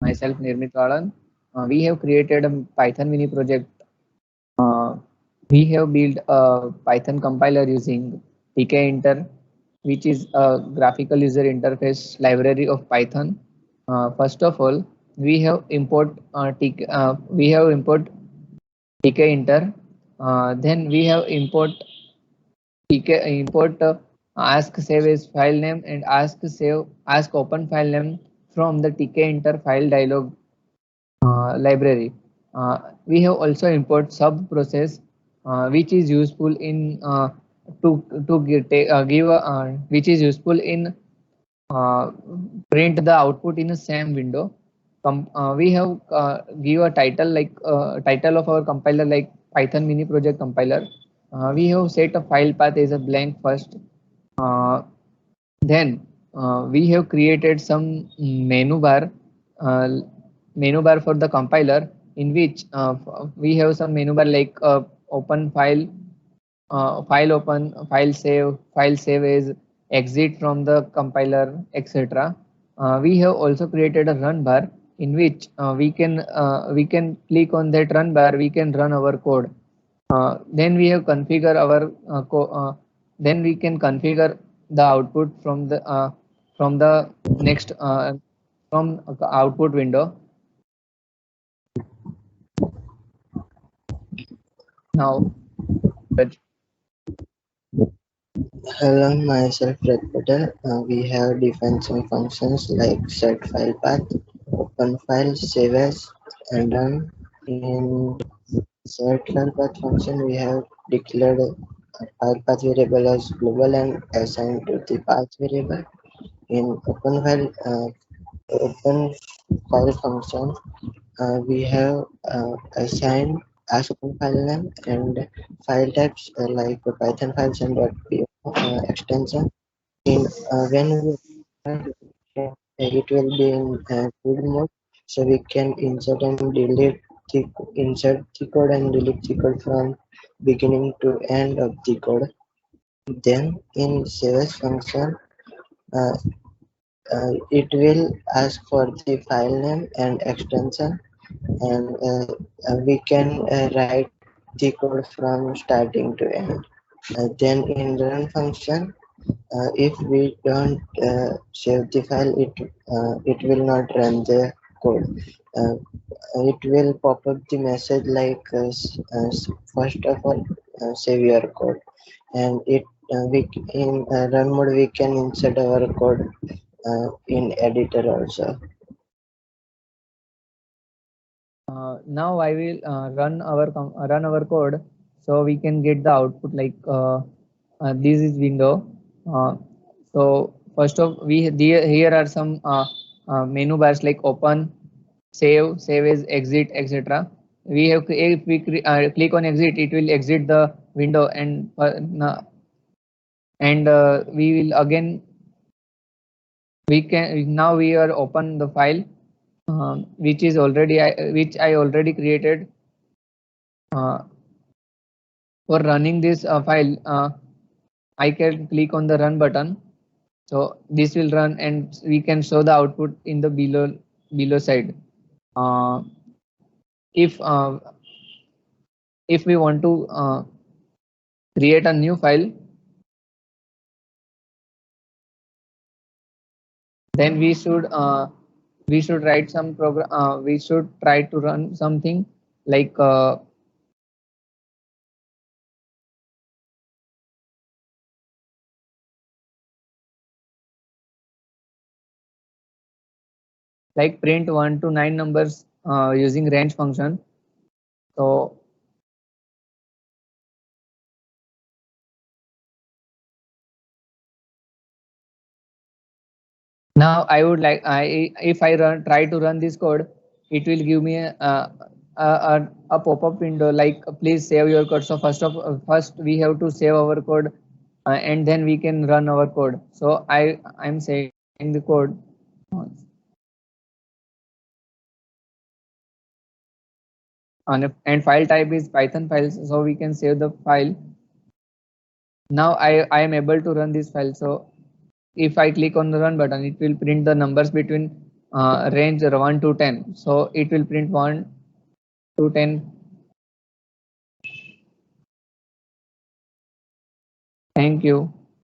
Myself, Nirmit Valan. We have created a Python mini project. Uh, we have built a Python compiler using tkinter, which is a graphical user interface library of Python. First of all, we have import tkinter. Then we have import ask save as file name and ask open file name from the tkinter file dialog library. We have also import sub process, which is useful in give which is useful in uh, print the output in the same window. We have give a title like title of our compiler like Python mini project compiler. We have set a file path as a blank first. Uh, then we have created some uh, menu bar for the compiler in which we have some menu bar like open file, file open, file save as, exit from the compiler, etc. We have also created a run bar in which we can click on that run bar, we can run our code. Then we have configure our then we can configure the output from the next from output window. Now, Hello, myself Red Patel. We have defined some functions like set file path, open file, save as, and run. In set file path function, we have declared a file path variable as global and assigned to the path variable. In open file function, we have assigned as open file name and file types like Python files and .py extension. In when we it will be in good mode, so we can insert the code and delete the code from beginning to end of the code. Then in save function, uh, it will ask for the file name and extension, and we can write the code from starting to end. Then in run function, if we don't save the file, it will not run the code. Uh, it will pop up the message like first of all save your code, and it we in run mode we can insert our code in editor also. now I will run our code so we can get the output like this is window. Uh, so first of here are some menu bars like open, save as, exit, etc. We have if we click on exit, it will exit the window and we will again we can now we are open the file which I already created. Uh, for running this file, I can click on the run button. So this will run and we can show the output in the below side. Uh, if uh, if we want to create a new file, then we should write some program. We should try to run something like print 1 to 9 numbers using range function. So now I would like I if I try to run this code, it will give me a pop-up window like please save your code. So first we have to save our code and then we can run our code. So I'm saving the code and file type is Python files. So we can save the file. Now I am able to run this file. So if I click on the run button, it will print the numbers between range 1 to 10. So it will print 1 to 10. Thank you.